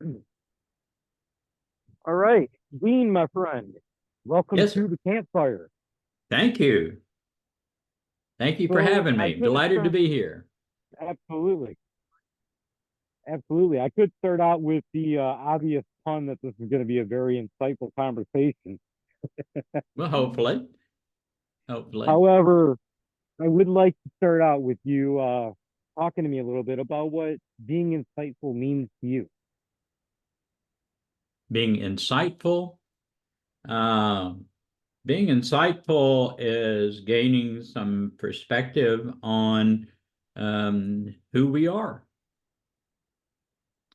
All right, Dean, my friend, welcome Yes, to sir. the campfire. Thank you. Thank you for So having I me. could Delighted to start be here. absolutely, absolutely. I could start out with the obvious pun that this is going to be a very insightful conversation. Well, hopefully. However, I would like to start out with you talking to me a little bit about what being insightful means to you. Being insightful. Um, Being insightful is gaining some perspective on who we are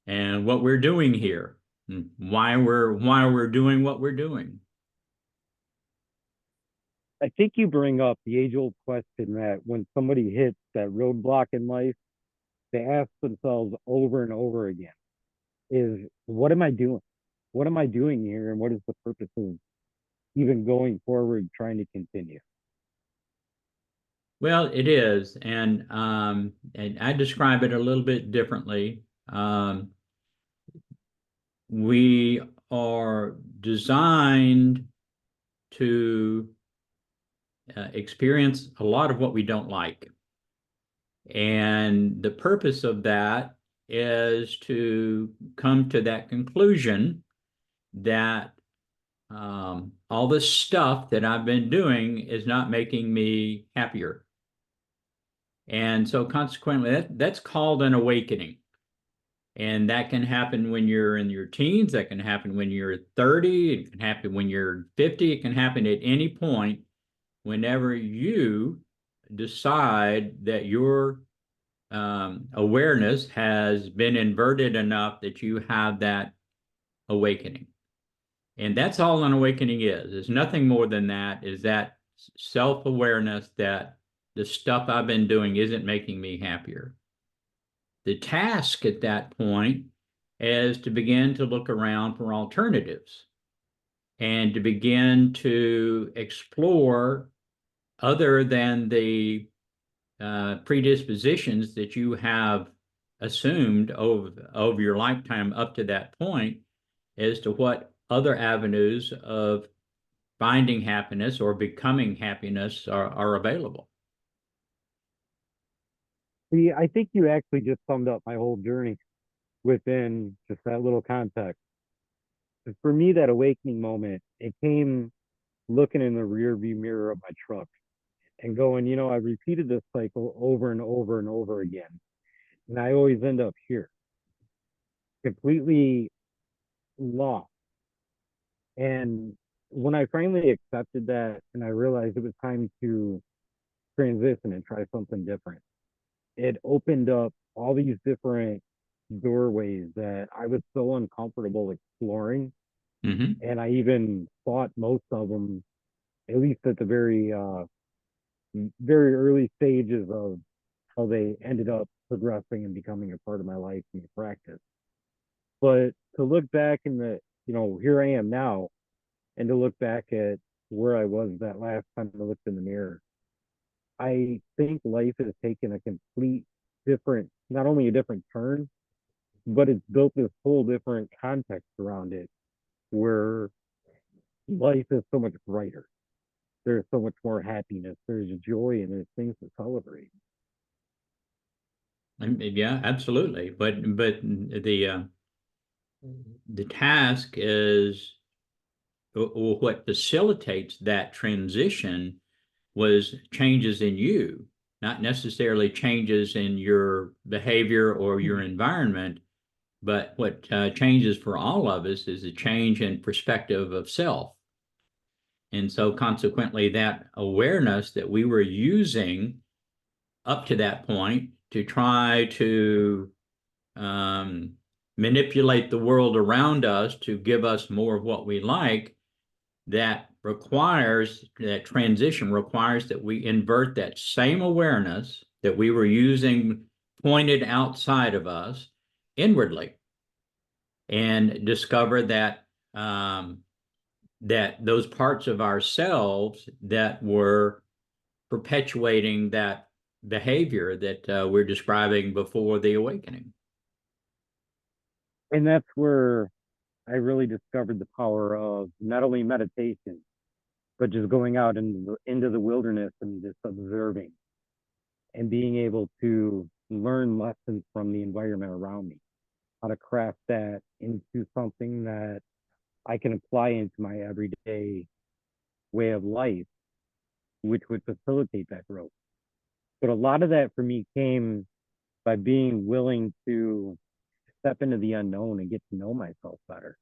and what we're doing here, and why we're doing what we're doing. I think you bring up the age-old question that when somebody hits that roadblock in life, they ask themselves over and over again, is what am I doing? What am I doing here? And what is the purpose of even going forward, trying to continue? Well, it is, and I describe it a little bit differently. We are designed to experience a lot of what we don't like. And the purpose of that is to come to that conclusion that all this stuff that I've been doing is not making me happier. And so consequently, that's called an awakening. And that can happen when you're in your teens, that can happen when you're 30, it can happen when you're 50, it can happen at any point whenever you decide that your awareness has been inverted enough that you have that awakening. And that's all an awakening is. It's nothing more than that, is that self-awareness that the stuff I've been doing isn't making me happier. The task at that point is to begin to look around for alternatives and to begin to explore other than the predispositions that you have assumed over your lifetime up to that point as to what other avenues of finding happiness or becoming happiness are available. See, I think you actually just summed up my whole journey within just that little context. For me, that awakening moment, it came looking in the rear view mirror of my truck and going, I repeated this cycle over and over and over again. And I always end up here, completely lost. And when I finally accepted that and I realized it was time to transition and try something different, it opened up all these different doorways that I was so uncomfortable exploring. Mm-hmm. And I even thought most of them, at least at the very early stages of how they ended up progressing and becoming a part of my life and practice. But to look back in here I am now, and to look back at where I was that last time I looked in the mirror, I think life has taken a complete different, not only a different turn, but it's built this whole different context around it where life is so much brighter. There's so much more happiness. There's joy and there's things to celebrate. Yeah, absolutely. But the task is or what facilitates that transition was changes in you, not necessarily changes in your behavior or your environment, but what changes for all of us is a change in perspective of self. And so consequently, that awareness that we were using up to that point to try to um, manipulate the world around us to give us more of what we like, that transition requires that we invert that same awareness that we were using pointed outside of us inwardly and discover that those parts of ourselves that were perpetuating that behavior that we're describing before the awakening. And that's where I really discovered the power of not only meditation, but just going out into the wilderness and just observing and being able to learn lessons from the environment around me, how to craft that into something that I can apply into my everyday way of life, which would facilitate that growth. But a lot of that for me came by being willing to step into the unknown and get to know myself better.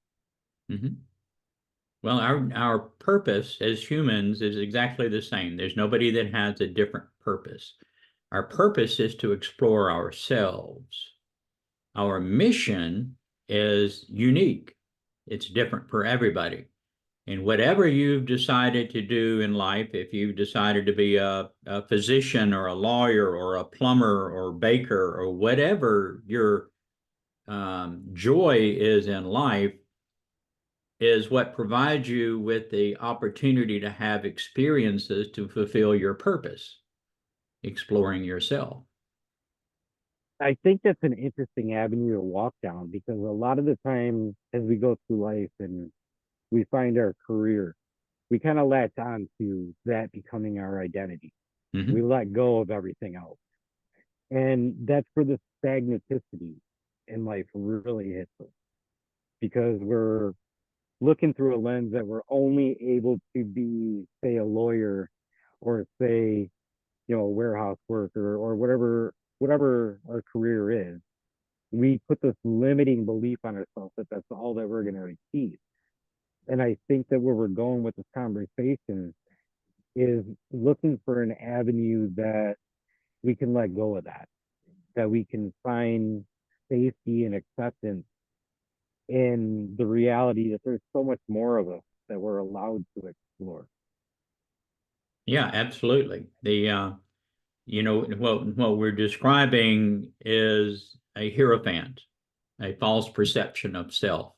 Mhm. Well, our purpose as humans is exactly the same. There's nobody that has a different purpose. Our purpose is to explore ourselves. Our mission is unique. It's different for everybody. And whatever you've decided to do in life, if you've decided to be a physician or a lawyer or a plumber or baker or whatever your joy is in life, is what provides you with the opportunity to have experiences to fulfill your purpose, exploring yourself. I think that's an interesting avenue to walk down because a lot of the time as we go through life and we find our career, we kind of latch on to that becoming our identity. We Mm-hmm. let go of everything else. And that's where the stagnaticity in life really hits us because we're looking through a lens that we're only able to be, say, a lawyer or say, a warehouse worker or whatever our career is. We put this limiting belief on ourselves that that's all that we're going to achieve. And I think that where we're going with this conversation is looking for an avenue that we can let go of that we can find safety and acceptance in the reality that there's so much more of us that we're allowed to explore. Yeah, absolutely. What we're describing is a hierophant, a false perception of self.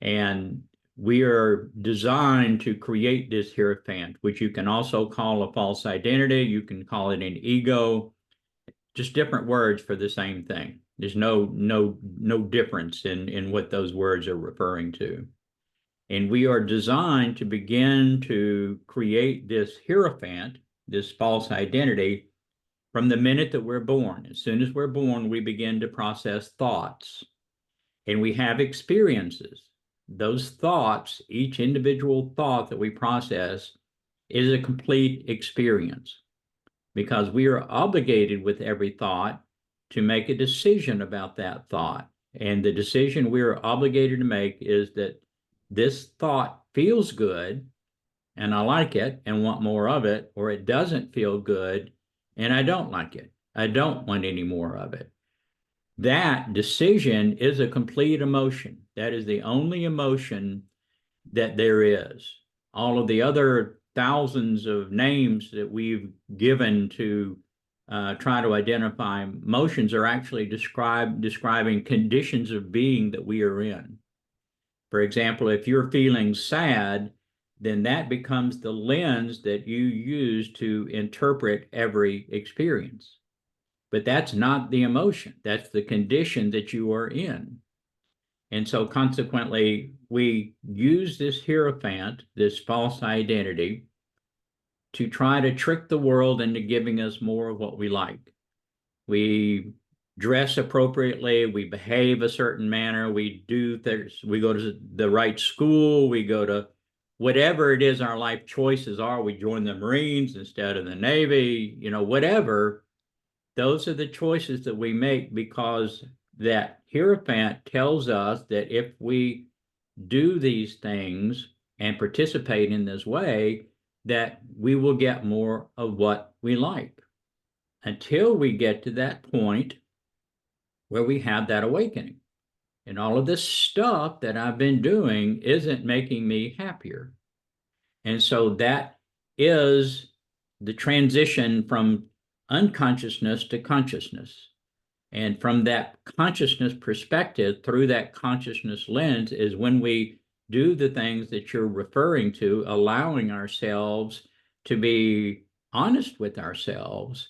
And we are designed to create this hierophant, which you can also call a false identity. You can call it an ego, just different words for the same thing. There's no difference in what those words are referring to. And we are designed to begin to create this hierophant, this false identity, from the minute that we're born. As soon as we're born, we begin to process thoughts and we have experiences. Those thoughts, each individual thought that we process, is a complete experience because we are obligated with every thought to make a decision about that thought. And the decision we are obligated to make is that this thought feels good and I like it and want more of it, or it doesn't feel good and I don't like it. I don't want any more of it. That decision is a complete emotion. That is the only emotion that there is. All of the other thousands of names that we've given to try to identify emotions are actually describing conditions of being that we are in. For example, if you're feeling sad, then that becomes the lens that you use to interpret every experience. But that's not the emotion, that's the condition that you are in. And so consequently, we use this hierophant, this false identity, to try to trick the world into giving us more of what we like. We dress appropriately, we behave a certain manner, we do things, we go to the right school, we go to whatever it is our life choices are, we join the Marines instead of the Navy, whatever. Those are the choices that we make because that hierophant tells us that if we do these things and participate in this way, that we will get more of what we like until we get to that point where we have that awakening. And all of this stuff that I've been doing isn't making me happier. And so that is the transition from unconsciousness to consciousness. And from that consciousness perspective, through that consciousness lens, is when we do the things that you're referring to, allowing ourselves to be honest with ourselves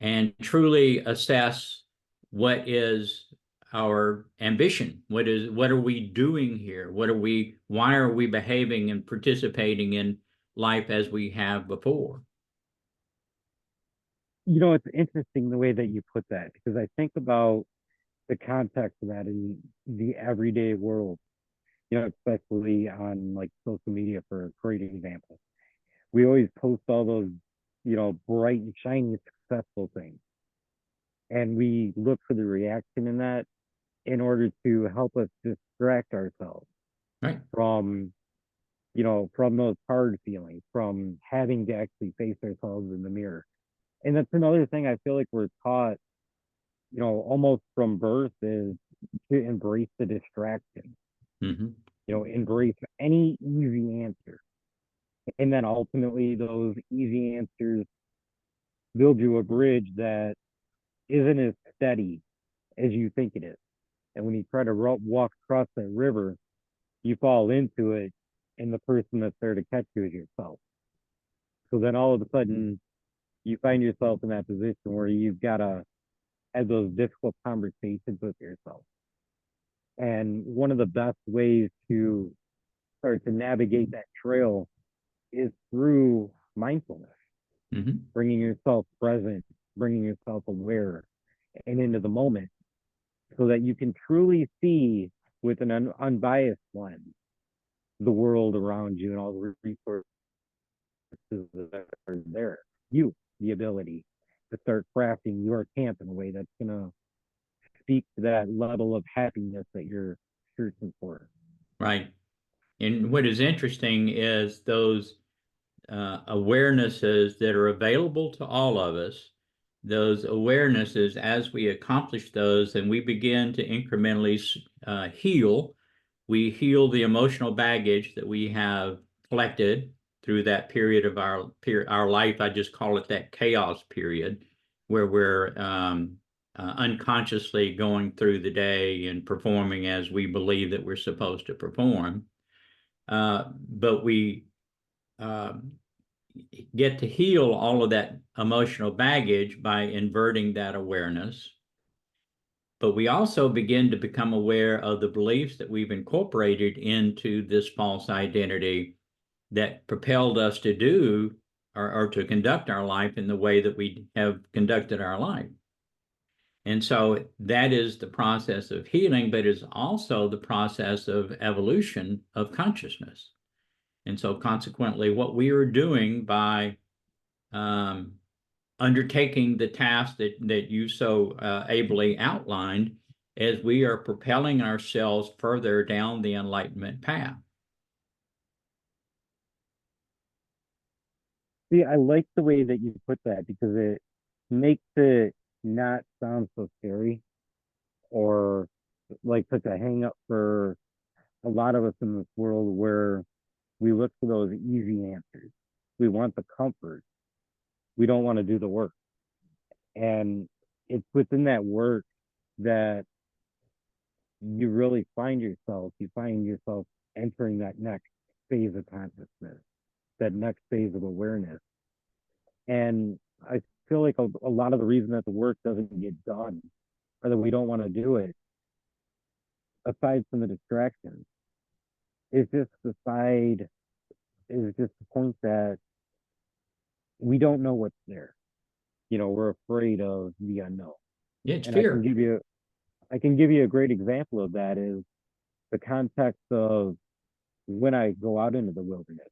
and truly assess what is our ambition? What are we doing here? Why are we behaving and participating in life as we have before? It's interesting the way that you put that because I think about the context of that in the everyday world, especially on like social media for a great example. We always post all those, bright and shiny successful things. And we look for the reaction in that in order to help us distract ourselves Right. from, from those hard feelings, from having to actually face ourselves in the mirror. And that's another thing I feel like we're taught, almost from birth is to embrace the distraction, Hmm. embrace any easy answer. And then ultimately those easy answers build you a bridge that isn't as steady as you think it is. And when you try to walk across that river, you fall into it, and the person that's there to catch you is yourself. So then all of a sudden, you find yourself in that position where you've got to have those difficult conversations with yourself. And one of the best ways to start to navigate that trail is through mindfulness, Hmm. bringing yourself present, bringing yourself aware and into the moment so that you can truly see with an unbiased lens the world around you and all the resources that are there. You, the ability to start crafting your camp in a way that's going to speak to that level of happiness that you're searching for. Right. And what is interesting is those awarenesses that are available to all of us, those awarenesses, as we accomplish those and we begin to incrementally heal, we heal the emotional baggage that we have collected through that period of our life. I just call it that chaos period where we're unconsciously going through the day and performing as we believe that we're supposed to perform. But we um, get to heal all of that emotional baggage by inverting that awareness. But we also begin to become aware of the beliefs that we've incorporated into this false identity that propelled us to do or to conduct our life in the way that we have conducted our life. And so that is the process of healing, but is also the process of evolution of consciousness. And so consequently, what we are doing by um, undertaking the task that you so ably outlined as we are propelling ourselves further down the enlightenment path. See, I like the way that you put that because it makes it not sound so scary or like such a hang up for a lot of us in this world where we look for those easy answers. We want the comfort. We don't want to do the work. And it's within that work that you find yourself entering that next phase of consciousness, that next phase of awareness. And I feel like a lot of the reason that the work doesn't get done or that we don't want to do it, aside from the distractions, is just is just the point that we don't know what's there. We're afraid of the unknown. Yeah, it's And fear. I can give you a great example of that is the context of when I go out into the wilderness.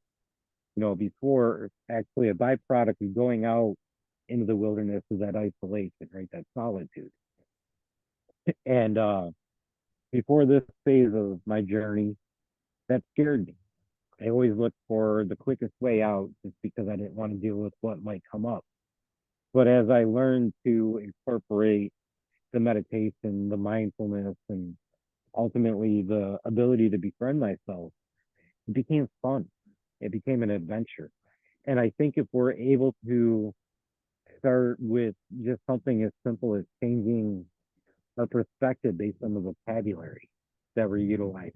Before actually a byproduct of going out into the wilderness is that isolation, right? That solitude. And before this phase of my journey, that scared me. I always looked for the quickest way out just because I didn't want to deal with what might come up. But as I learned to incorporate the meditation, the mindfulness, and ultimately the ability to befriend myself, it became fun. It became an adventure. And I think if we're able to start with just something as simple as changing our perspective based on the vocabulary that we're utilizing,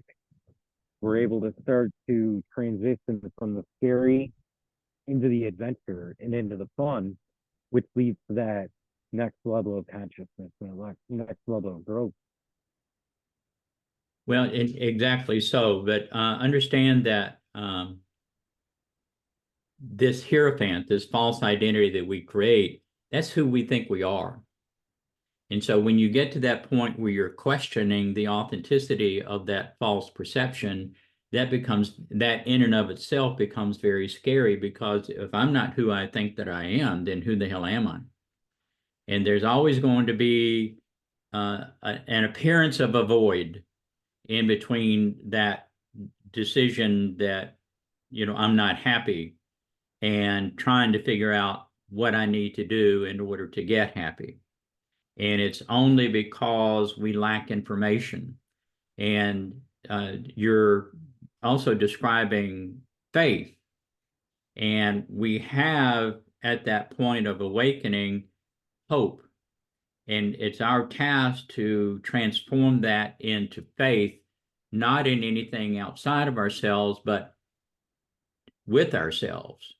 we're able to start to transition from the scary into the adventure and into the fun, which leads to that next level of consciousness and next level of growth. Well, exactly so, but understand that this hierophant, this false identity that we create, that's who we think we are. And so when you get to that point where you're questioning the authenticity of that false perception, that in and of itself becomes very scary, because if I'm not who I think that I am, then who the hell am I? And there's always going to be an appearance of a void in between that decision that, I'm not happy, and trying to figure out what I need to do in order to get happy. And it's only because we lack information. And you're also describing faith. And we have, at that point of awakening, hope. And it's our task to transform that into faith, not in anything outside of ourselves, but with ourselves.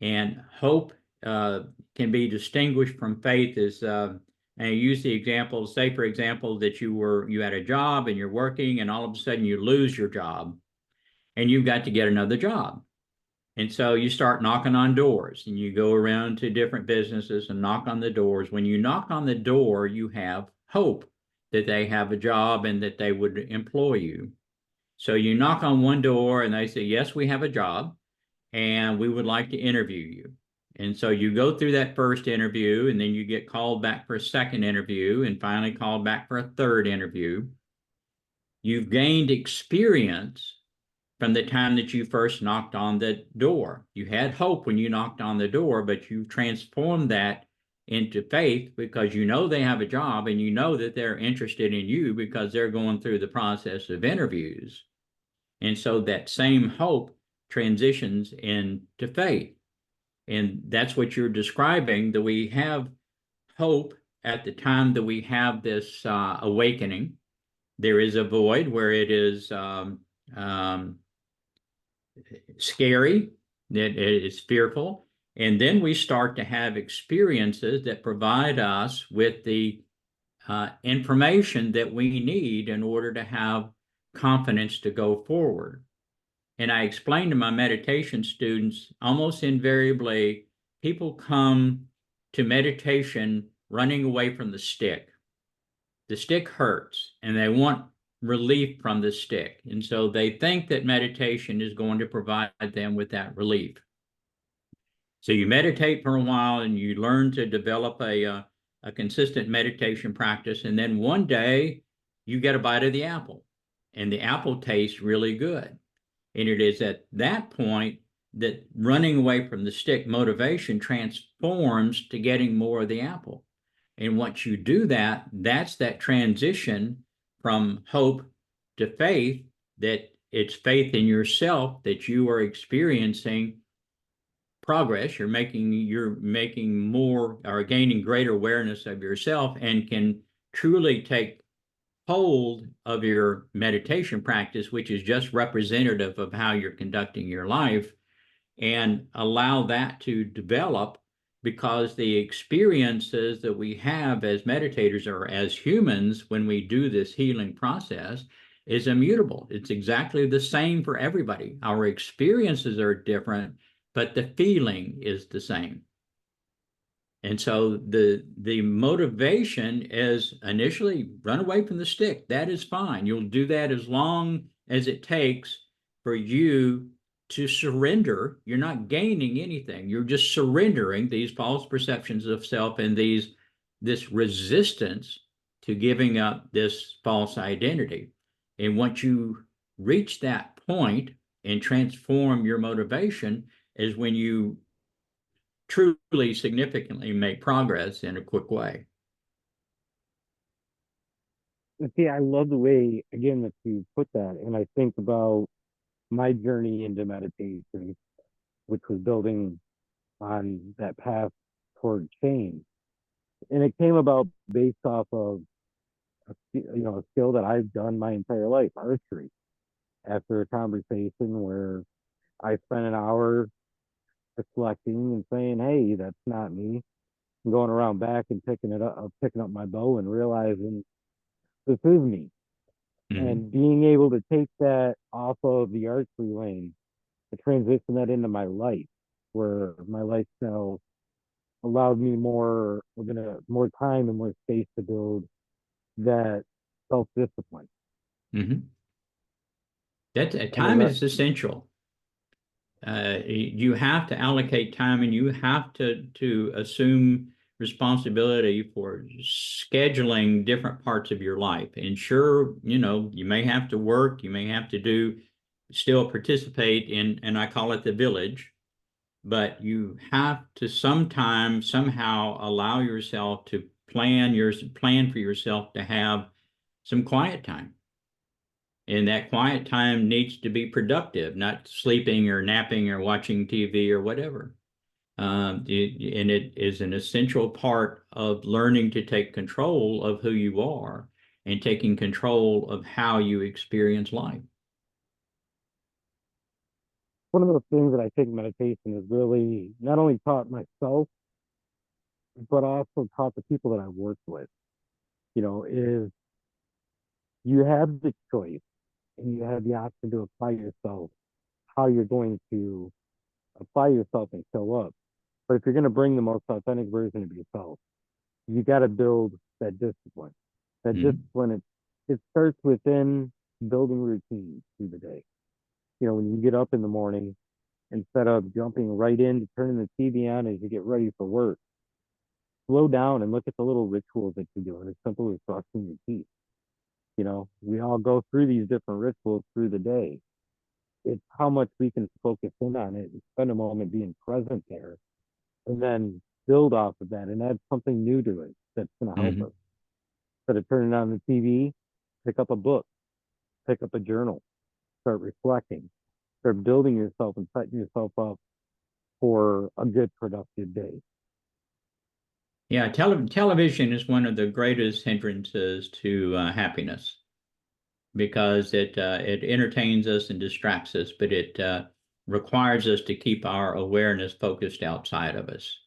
And hope can be distinguished from faith as, and I use the example, say for example, that you had a job and you're working, and all of a sudden you lose your job and you've got to get another job. And so you start knocking on doors and you go around to different businesses and knock on the doors. When you knock on the door, you have hope that they have a job and that they would employ you. So you knock on one door and they say, yes, we have a job and we would like to interview you. And so you go through that first interview, and then you get called back for a second interview, and finally called back for a third interview. You've gained experience from the time that you first knocked on the door. You had hope when you knocked on the door, but you transformed that into faith, because you know they have a job and you know that they're interested in you because they're going through the process of interviews. And so that same hope transitions into faith. And that's what you're describing, that we have hope at the time that we have this awakening. There is a void where it is scary, that it is fearful. And then we start to have experiences that provide us with the information that we need in order to have confidence to go forward. And I explain to my meditation students, almost invariably, people come to meditation running away from the stick. The stick hurts and they want relief from the stick. And so they think that meditation is going to provide them with that relief. So you meditate for a while and you learn to develop a consistent meditation practice. And then one day you get a bite of the apple and the apple tastes really good. And it is at that point that running away from the stick motivation transforms to getting more of the apple. And once you do that, that's that transition from hope to faith, that it's faith in yourself that you are experiencing progress. You're making more, or gaining greater awareness of yourself, and can truly take hold of your meditation practice, which is just representative of how you're conducting your life, and allow that to develop, because the experiences that we have as meditators or as humans when we do this healing process is immutable. It's exactly the same for everybody. Our experiences are different, but the feeling is the same. And so the motivation is initially run away from the stick. That is fine. You'll do that as long as it takes for you to surrender. You're not gaining anything. You're just surrendering these false perceptions of self and this resistance to giving up this false identity. And once you reach that point and transform your motivation, is when you truly significantly make progress in a quick way. See, I love the way, again, that you put that. And I think about my journey into meditation, which was building on that path toward change. And it came about based off of a skill that I've done my entire life, archery. After a conversation where I spent an hour reflecting and saying, "Hey, that's not me," and going around back and picking up my bow and realizing this is me. Hmm. And being able to take that off of the archery lane to transition that into my life, where my lifestyle allowed me more time and more space to build that self discipline. Hmm. That And the time rest, is essential. You have to allocate time, and you have to assume responsibility for scheduling different parts of your life. And sure, you may have to work, you may have to still participate in, and I call it the village, but you have to somehow allow yourself to plan for yourself to have some quiet time. And that quiet time needs to be productive, not sleeping or napping or watching TV or whatever. And it is an essential part of learning to take control of who you are and taking control of how you experience life. one of those things that I think meditation has really not only taught myself, but also taught the people that I work with, is you have the choice and you have the option to apply yourself, how you're going to apply yourself and show up. But if you're going to bring the most authentic version of yourself, you got to build that discipline. That Mhm. discipline, it starts within building routines through the day. When you get up in the morning, instead of jumping right into turning the TV on as you get ready for work, slow down and look at the little rituals that you do. And it's simple as brushing your teeth. We all go through these different rituals through the day. It's how much we can focus in on it and spend a moment being present there and then build off of that and add something new to it that's going to help us. Mhm. Instead of turning on the TV, pick up a book, pick up a journal, start reflecting, start building yourself and setting yourself up for a good, productive day. Yeah, television is one of the greatest hindrances to happiness because it entertains us and distracts us, but it requires us to keep our awareness focused outside of us.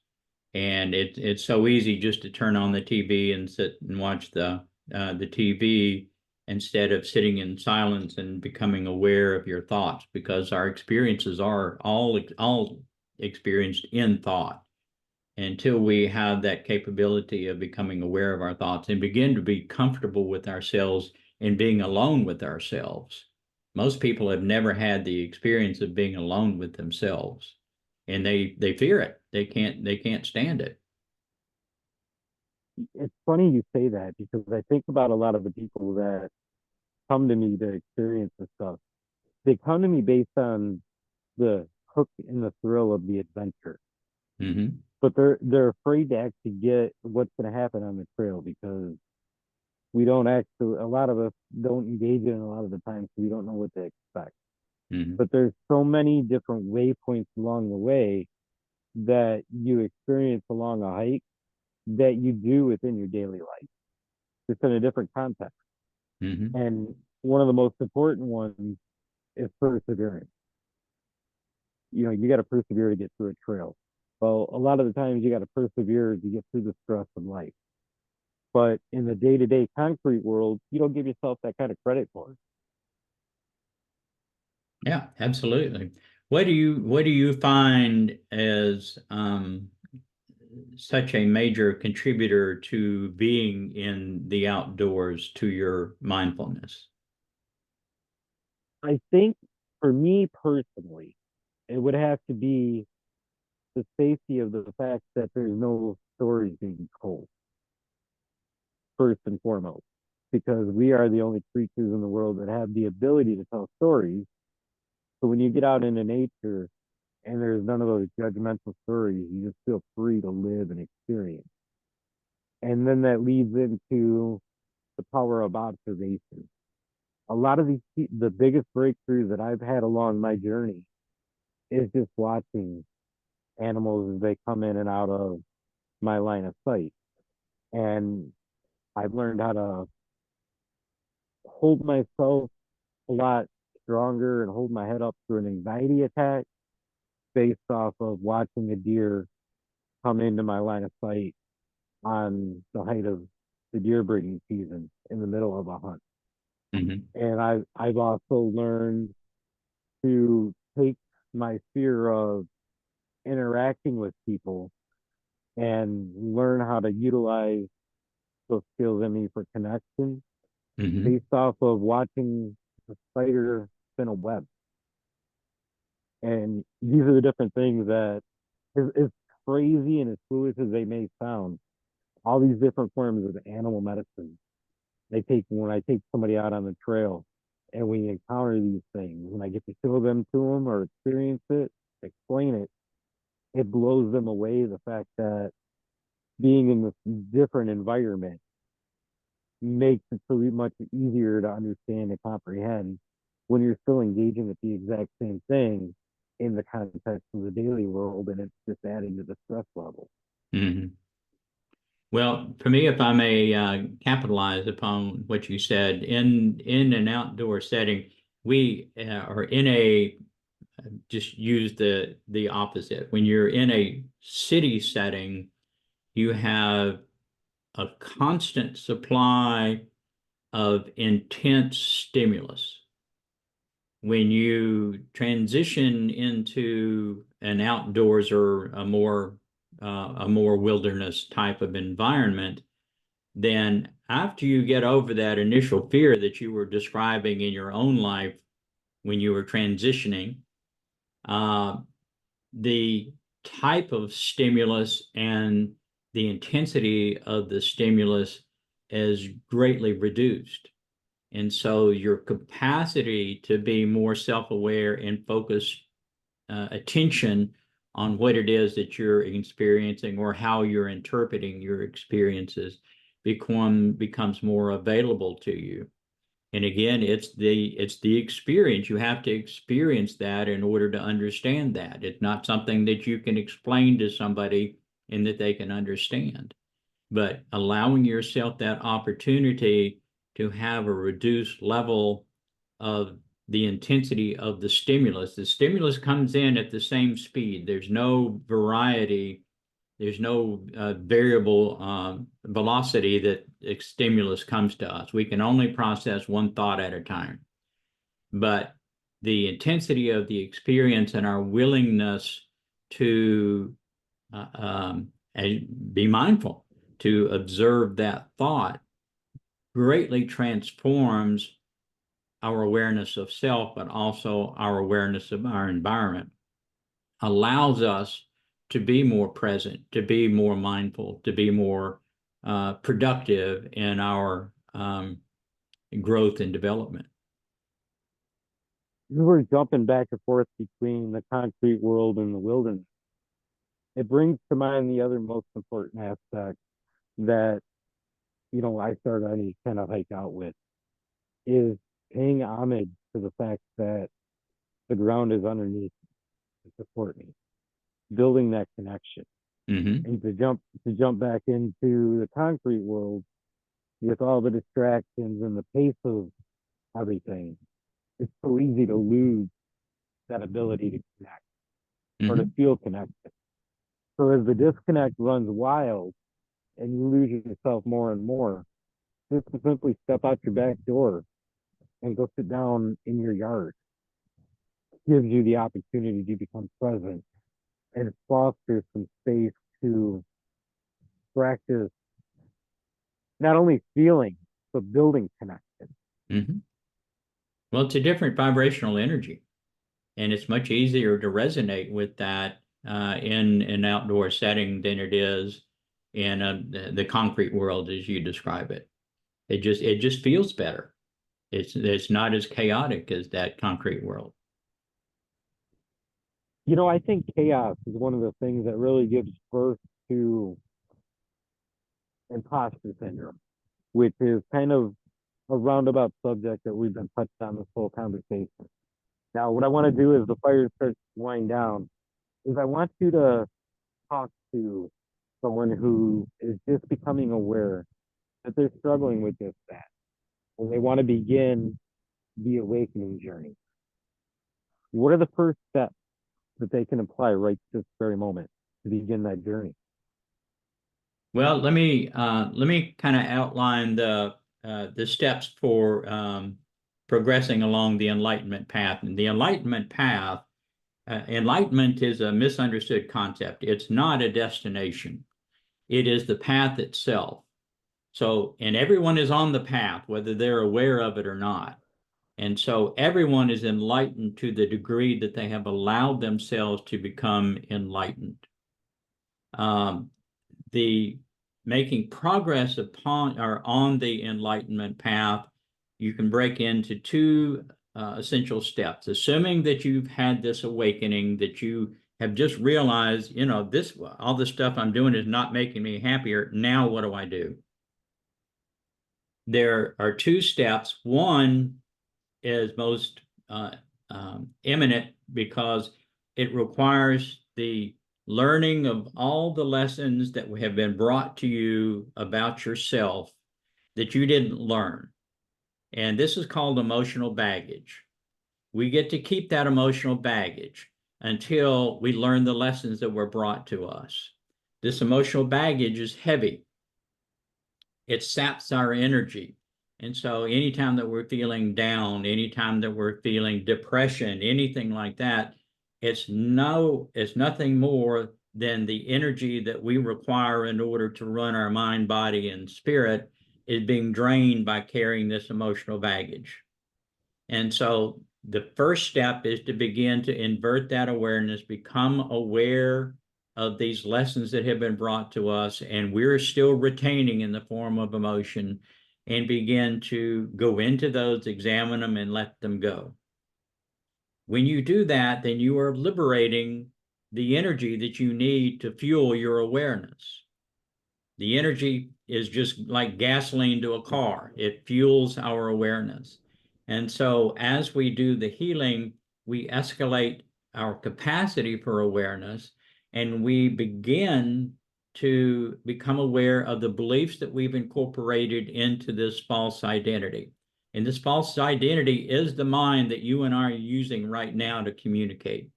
And it's so easy just to turn on the TV and sit and watch the TV instead of sitting in silence and becoming aware of your thoughts, because our experiences are all experienced in thought. Until we have that capability of becoming aware of our thoughts and begin to be comfortable with ourselves and being alone with ourselves. Most people have never had the experience of being alone with themselves, and they fear it. They can't stand it. It's funny you say that because I think about a lot of the people that come to me to experience this stuff. They come to me based on the hook and the thrill of the adventure, Hmm. but they're afraid to actually get what's going to happen on the trail because we don't actually. A lot of us don't engage in it a lot of the time, so we don't know what to expect. Hmm. But there's so many different waypoints along the way that you experience along a hike that you do within your daily life, just in a different context. Hmm. And one of the most important ones is perseverance. You got to persevere to get through a trail. Well, a lot of the times you got to persevere to get through the stress of life. But in the day to day concrete world, you don't give yourself that kind of credit for it. Yeah, absolutely. What do you find as such a major contributor to being in the outdoors to your mindfulness? I think for me personally, it would have to be the safety of the fact that there's no stories being told, first and foremost, because we are the only creatures in the world that have the ability to tell stories. So when you get out into nature and there's none of those judgmental stories, you just feel free to live and experience. And then that leads into the power of observation. A lot of the biggest breakthroughs that I've had along my journey is just watching animals as they come in and out of my line of sight. And I've learned how to hold myself a lot stronger and hold my head up through an anxiety attack based off of watching a deer come into my line of sight on the height of the deer breeding season in the middle of a hunt. Hmm. And I've also learned to take my fear of interacting with people and learn how to utilize those skills in me for connection Hmm. based off of watching a spider spin a web. And these are the different things that, as crazy and as foolish as they may sound, all these different forms of animal medicine they take when I take somebody out on the trail and we encounter these things, when I get to show them to them or experience it, explain it, it blows them away. The fact that being in this different environment makes it so much easier to understand and comprehend when you're still engaging with the exact same thing in the context of the daily world, and it's just adding to the stress level. Hmm. Well, for me, if I may capitalize upon what you said, in an outdoor setting, we are in a just use the opposite. When you're in a city setting, you have a constant supply of intense stimulus. When you transition into an outdoors or a more wilderness type of environment, then after you get over that initial fear that you were describing in your own life when you were transitioning, uh, the type of stimulus and the intensity of the stimulus is greatly reduced. And so your capacity to be more self-aware and focus attention on what it is that you're experiencing or how you're interpreting your experiences becomes more available to you. And again, it's the experience. You have to experience that in order to understand that. It's not something that you can explain to somebody and that they can understand. But allowing yourself that opportunity to have a reduced level of the intensity of the stimulus. The stimulus comes in at the same speed. There's no variety. There's no variable velocity that stimulus comes to us. We can only process one thought at a time. But the intensity of the experience and our willingness to be mindful, to observe that thought, greatly transforms our awareness of self, but also our awareness of our environment, allows us to be more present, to be more mindful, to be more productive in our growth and development. We were jumping back and forth between the concrete world and the wilderness. It brings to mind the other most important aspect that, I started any kind of hike out with is paying homage to the fact that the ground is underneath to support me, building that connection. Mm-hmm. And to jump back into the concrete world with all the distractions and the pace of everything, it's so easy to lose that ability to connect or to Mm-hmm. feel connected. So as the disconnect runs wild and you lose yourself more and more, just to simply step out your back door and go sit down in your yard gives you the opportunity to become present and fosters some space to practice not only feeling but building connection. Mm-hmm. Well, it's a different vibrational energy, and it's much easier to resonate with that in an outdoor setting than it is in the concrete world as you describe it. It just feels better. It's not as chaotic as that concrete world. I think chaos is one of the things that really gives birth to imposter syndrome, which is kind of a roundabout subject that we've been touched on this whole conversation. Now, what I want to do is the fire starts to wind down, is I want you to talk to someone who is just becoming aware that they're struggling with just that, and they want to begin the awakening journey. What are the first steps that they can apply right this very moment to begin that journey? Well, let me kind of outline the steps for progressing along the enlightenment path. And the enlightenment path, enlightenment is a misunderstood concept. It's not a destination. It is the path itself. So, and everyone is on the path, whether they're aware of it or not. And so everyone is enlightened to the degree that they have allowed themselves to become enlightened. The making progress upon or on the enlightenment path, you can break into two essential steps. Assuming that you've had this awakening, that you have just realized, you know, this, all the stuff I'm doing is not making me happier. Now, what do I do? There are two steps. One is most imminent because it requires the learning of all the lessons that have been brought to you about yourself that you didn't learn. And this is called emotional baggage. We get to keep that emotional baggage until we learn the lessons that were brought to us. This emotional baggage is heavy. It saps our energy. And so anytime that we're feeling down, anytime that we're feeling depression, anything like that, it's nothing more than the energy that we require in order to run our mind, body, and spirit is being drained by carrying this emotional baggage. And so the first step is to begin to invert that awareness, become aware of these lessons that have been brought to us, and we're still retaining in the form of emotion, and begin to go into those, examine them, and let them go. When you do that, then you are liberating the energy that you need to fuel your awareness. The energy is just like gasoline to a car. It fuels our awareness. And so as we do the healing, we escalate our capacity for awareness, and we begin to become aware of the beliefs that we've incorporated into this false identity. And this false identity is the mind that you and I are using right now to communicate.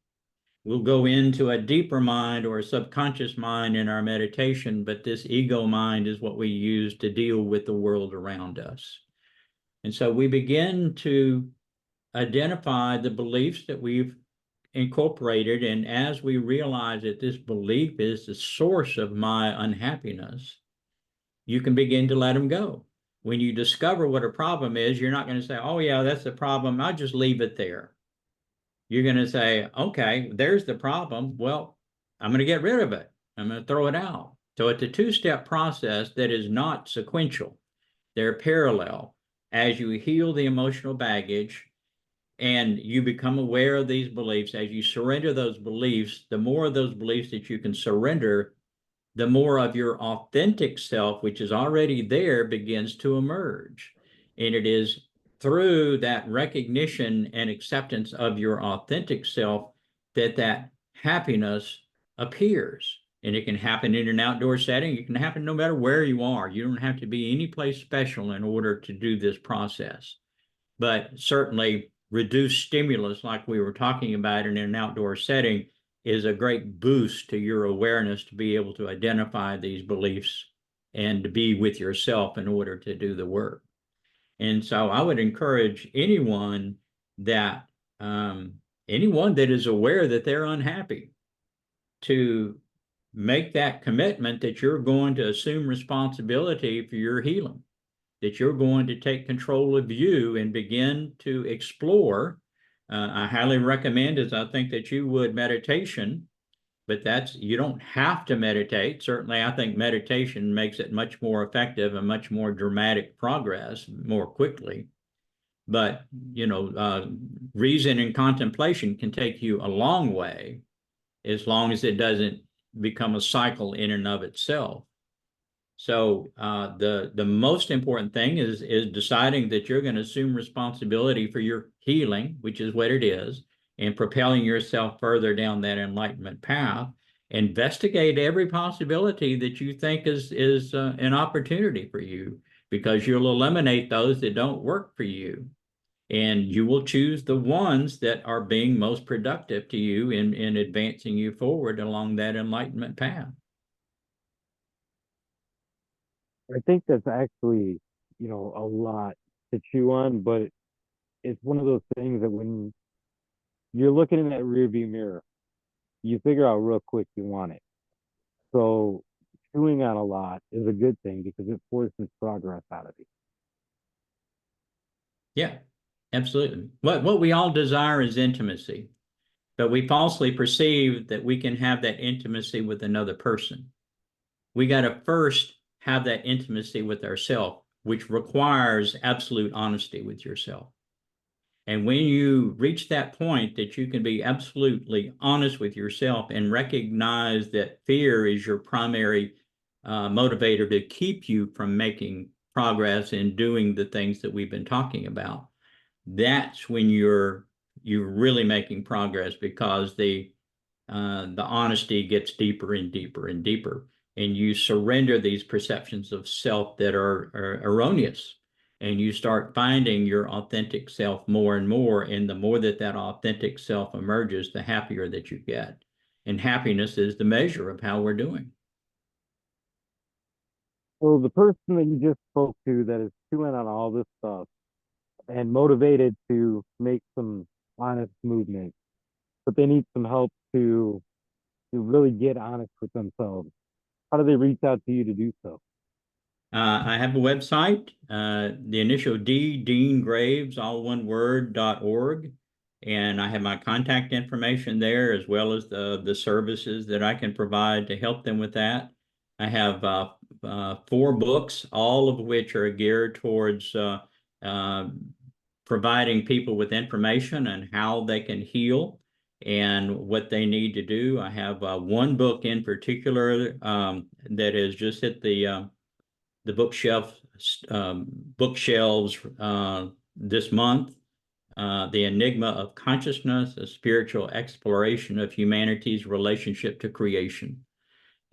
We'll go into a deeper mind or a subconscious mind in our meditation, but this ego mind is what we use to deal with the world around us. And so we begin to identify the beliefs that we've incorporated. And as we realize that this belief is the source of my unhappiness, you can begin to let them go. When you discover what a problem is, you're not going to say, oh, yeah, that's the problem. I'll just leave it there. You're going to say, okay, there's the problem. Well, I'm going to get rid of it. I'm going to throw it out. So it's a two-step process that is not sequential. They're parallel. As you heal the emotional baggage and you become aware of these beliefs, as you surrender those beliefs, the more of those beliefs that you can surrender, the more of your authentic self, which is already there, begins to emerge. And it is through that recognition and acceptance of your authentic self that happiness appears. And it can happen in an outdoor setting. It can happen no matter where you are. You don't have to be any place special in order to do this process. But certainly reduced stimulus, like we were talking about in an outdoor setting, is a great boost to your awareness to be able to identify these beliefs and to be with yourself in order to do the work. And so I would encourage anyone that is aware that they're unhappy to make that commitment that you're going to assume responsibility for your healing, that you're going to take control of you and begin to explore. I highly recommend, as I think that you would, meditation, but you don't have to meditate. Certainly, I think meditation makes it much more effective and much more dramatic progress more quickly. But, reason and contemplation can take you a long way as long as it doesn't become a cycle in and of itself. So the most important thing is deciding that you're going to assume responsibility for your healing, which is what it is, and propelling yourself further down that enlightenment path. Investigate every possibility that you think is an opportunity for you, because you'll eliminate those that don't work for you. And you will choose the ones that are being most productive to you in advancing you forward along that enlightenment path. I think that's actually a lot to chew on, but it's one of those things that when you're looking in that rearview mirror, you figure out real quick you want it. So chewing on a lot is a good thing because it forces progress out of you. Yeah, absolutely. What we all desire is intimacy, but we falsely perceive that we can have that intimacy with another person. We got to first have that intimacy with ourselves, which requires absolute honesty with yourself. And when you reach that point that you can be absolutely honest with yourself and recognize that fear is your primary motivator to keep you from making progress and doing the things that we've been talking about, that's when you're really making progress, because the honesty gets deeper and deeper and deeper, and you surrender these perceptions of self that are erroneous, and you start finding your authentic self more and more. And the more that that authentic self emerges, the happier that you get. And happiness is the measure of how we're doing. So the person that you just spoke to that is chewing on all this stuff and motivated to make some honest movement, but they need some help to really get honest with themselves. How do they reach out to you to do so? I have a website, the initial D, Dean Graves, all one word, .org. And I have my contact information there, as well as the services that I can provide to help them with that. I have 4 books, all of which are geared towards uh, providing people with information on how they can heal and what they need to do. I have one book in particular that has just hit the bookshelves this month. The Enigma of Consciousness, a spiritual exploration of humanity's relationship to creation.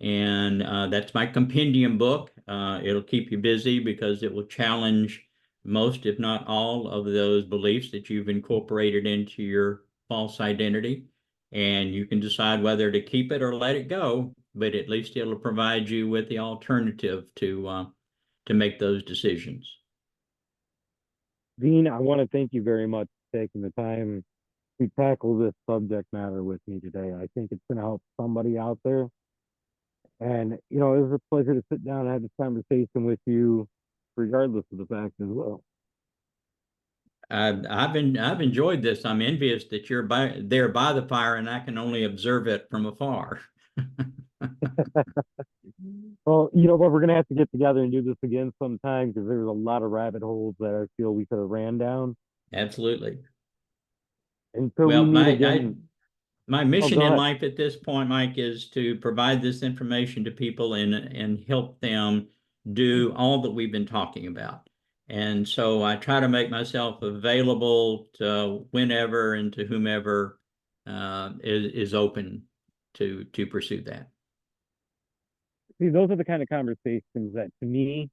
And that's my compendium book. It'll keep you busy because it will challenge most, if not all, of those beliefs that you've incorporated into your false identity. And you can decide whether to keep it or let it go, but at least it'll provide you with the alternative to make those decisions. Dean, I want to thank you very much for taking the time to tackle this subject matter with me today. I think it's going to help somebody out there. And, it was a pleasure to sit down and have this conversation with you, regardless of the fact as well. I've enjoyed this. I'm envious that you're there by the fire and I can only observe it from afar. Well, you know what? We're going to have to get together and do this again sometime because there's a lot of rabbit holes that I feel we could have ran down. Absolutely. Until we Well, meet again. my Oh, mission go in ahead. life at this point, Mike, is to provide this information to people and help them do all that we've been talking about. And so I try to make myself available to whenever and to whomever is open to pursue that. See, those are the kind of conversations that to me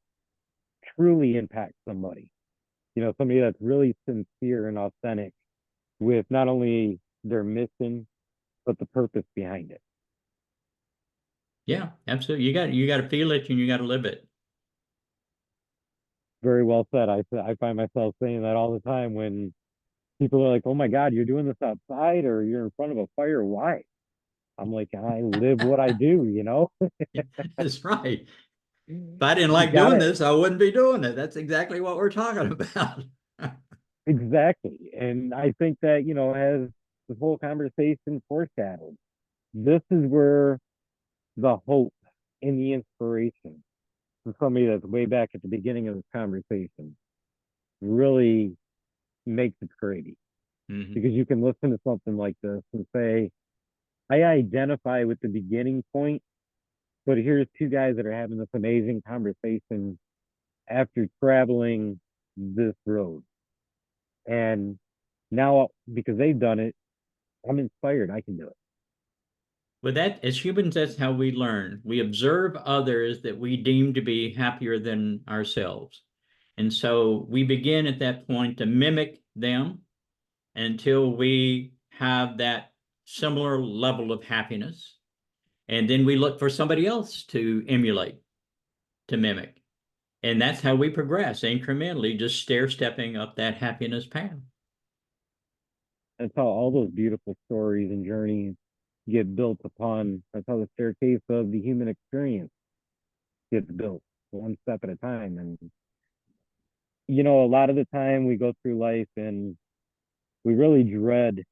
truly impact somebody. Somebody that's really sincere and authentic with not only their mission, but the purpose behind it. Yeah, absolutely. You got to feel it and you got to live it. Very well said. I find myself saying that all the time when people are like, "Oh my God, you're doing this outside or you're in front of a fire. Why?" I'm like, "I live what I do." That's right. If I didn't You like got doing it. this, I wouldn't be doing it. That's exactly what we're talking about. Exactly. And I think that, as the whole conversation foreshadowed, this is where the hope and the inspiration from somebody that's way back at the beginning of this conversation really makes it crazy. Mhm. Because you can listen to something like this and say, I identify with the beginning point, but here's two guys that are having this amazing conversation after traveling this road. And now, because they've done it, I'm inspired. I can do it. But that, as humans, that's how we learn. We observe others that we deem to be happier than ourselves. And so we begin at that point to mimic them until we have that similar level of happiness. And then we look for somebody else to emulate, to mimic. And that's how we progress incrementally, just stair stepping up that happiness path. That's how all those beautiful stories and journeys get built upon. That's how the staircase of the human experience gets built one step at a time. And, a lot of the time we go through life and we really dread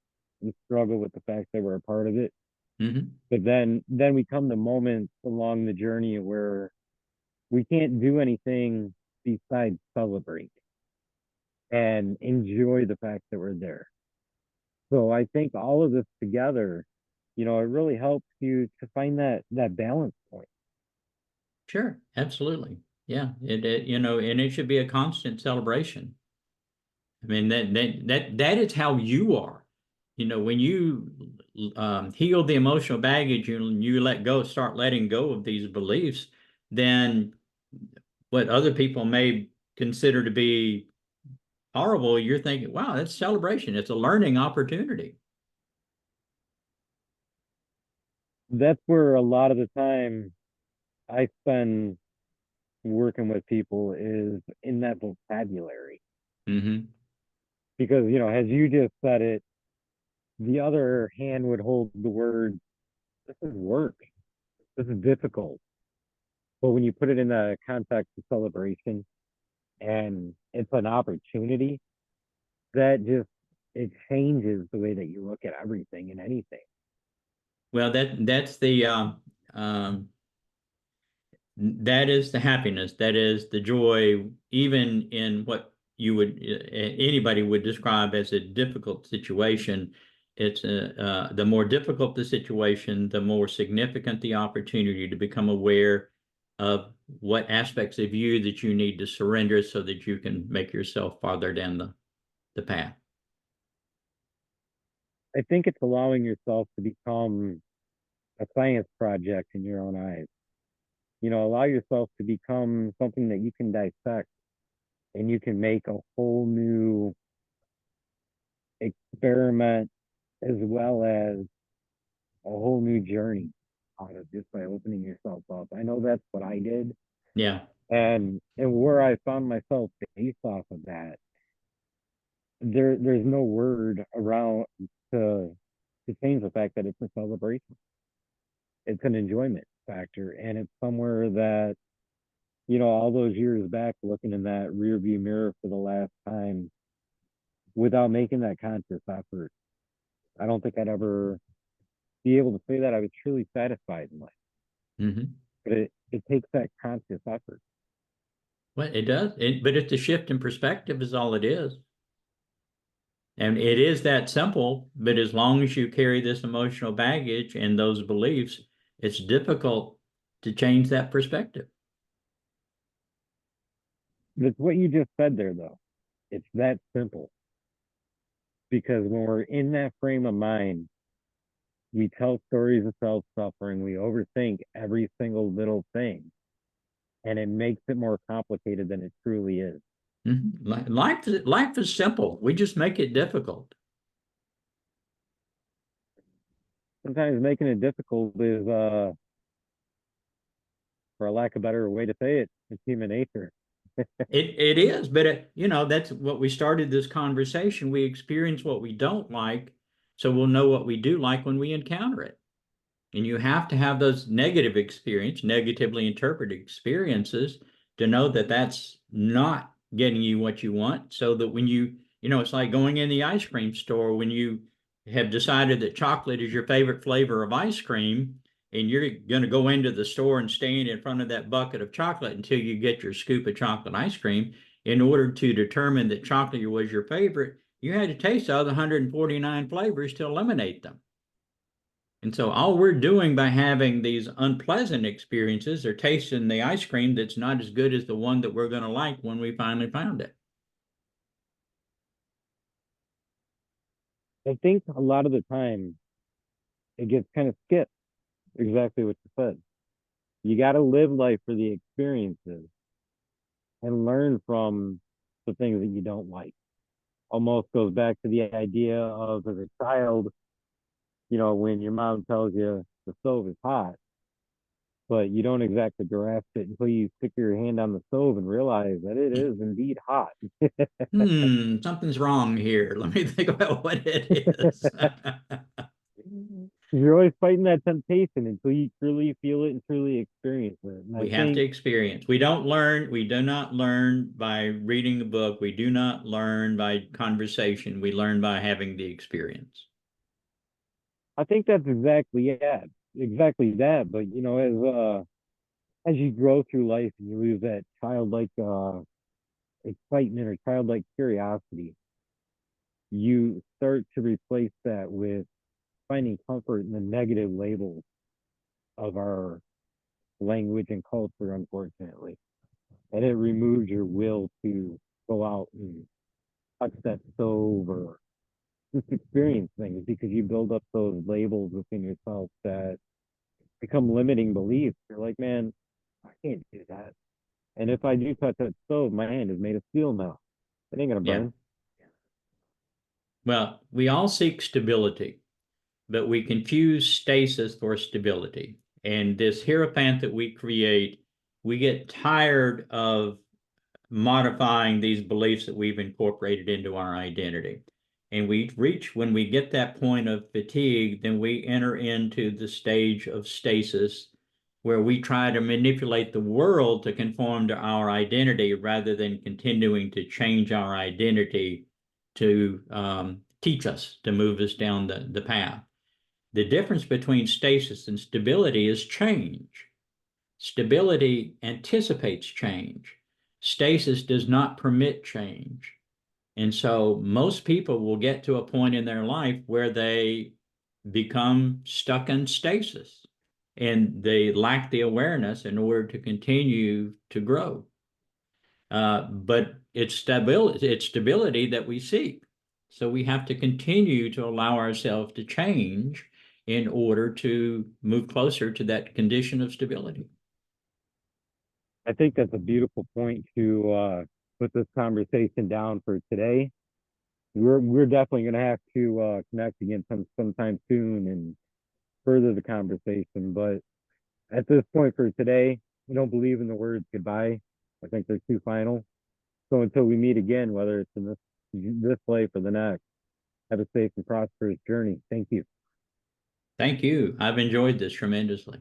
and struggle with the fact that we're a part of it. Mm-hmm. But then we come to moments along the journey where we can't do anything besides celebrate and enjoy the fact that we're there. So I think all of this together, it really helps you to find that balance point. Sure, absolutely. Yeah, and it should be a constant celebration. I mean that is how you are. When you heal the emotional baggage and you let go, start letting go of these beliefs, then what other people may consider to be horrible, you're thinking, wow, that's celebration. It's a learning opportunity. That's where a lot of the time I spend working with people is in that vocabulary. Hmm. Because, as you just said it, the other hand would hold the word, this is work, this is difficult. But when you put it in the context of celebration and it's an opportunity, that just it changes the way that you look at everything and anything. Well, that's the that is the happiness, that is the joy, even in what you would anybody would describe as a difficult situation. It's the more difficult the situation, the more significant the opportunity to become aware of what aspects of you that you need to surrender so that you can make yourself farther down the path. I think it's allowing yourself to become a science project in your own eyes. Allow yourself to become something that you can dissect and you can make a whole new experiment as well as a whole new journey out of just by opening yourself up. I know that's what I did. Yeah. And where I found myself based off of that, there's no word around to to change the fact that it's a celebration. It's an enjoyment factor, and it's somewhere that all those years back, looking in that rear view mirror for the last time, without making that conscious effort, I don't think I'd ever be able to say that I was truly satisfied in life. Hmm. But it takes that conscious effort. Well, it does. But it's a shift in perspective is all it is. And it is that simple, but as long as you carry this emotional baggage and those beliefs, it's difficult to change that perspective. That's what you just said there, though. It's that simple because when we're in that frame of mind, we tell stories of self suffering, we overthink every single little thing, and it makes it more complicated than it truly is. Life is simple. We just make it difficult. Sometimes making it difficult is, for a lack of a better way to say it, it's human nature. It is, but that's what we started this conversation. We experience what we don't like, so we'll know what we do like when we encounter it. And you have to have those negatively interpreted experiences to know that that's not getting you what you want. So that when it's like going in the ice cream store when you have decided that chocolate is your favorite flavor of ice cream, and you're going to go into the store and stand in front of that bucket of chocolate until you get your scoop of chocolate ice cream. In order to determine that chocolate was your favorite, you had to taste all the 149 flavors to eliminate them. And so all we're doing by having these unpleasant experiences are tasting the ice cream that's not as good as the one that we're going to like when we finally found it. I think a lot of the time it gets kind of skipped, exactly what you said. You got to live life for the experiences and learn from the things that you don't like. Almost goes back to the idea of as a child, when your mom tells you the stove is hot, but you don't exactly grasp it until you stick your hand on the stove and realize that it is indeed hot. Something's wrong here. Let me think about what it is. You're always fighting that temptation until you truly feel it and truly experience it. And I We have to think experience. We don't learn, we do not learn by reading the book. We do not learn by conversation. We learn by having the experience. I think that's exactly it. Exactly that. But as you grow through life and you lose that childlike excitement or childlike curiosity, you start to replace that with finding comfort in the negative labels of our language and culture, unfortunately. And it removes your will to go out and touch that stove or just experience things because you build up those labels within yourself that become limiting beliefs. You're like, man, I can't do that. And if I do touch that stove, my hand is made of steel now. It ain't gonna Yeah. burn. Well, we all seek stability, but we confuse stasis for stability. And this hierophant that we create, we get tired of modifying these beliefs that we've incorporated into our identity. And when we get that point of fatigue, then we enter into the stage of stasis where we try to manipulate the world to conform to our identity rather than continuing to change our identity to teach us, to move us down the path. The difference between stasis and stability is change. Stability anticipates change. Stasis does not permit change. And so most people will get to a point in their life where they become stuck in stasis and they lack the awareness in order to continue to grow. But it's stability that we seek. So we have to continue to allow ourselves to change in order to move closer to that condition of stability. I think that's a beautiful point to put this conversation down for today. We're definitely gonna have to connect again sometime soon and further the conversation. But at this point for today, we don't believe in the words goodbye. I think they're too final. So until we meet again, whether it's in this life or the next, have a safe and prosperous journey. Thank you. Thank you. I've enjoyed this tremendously.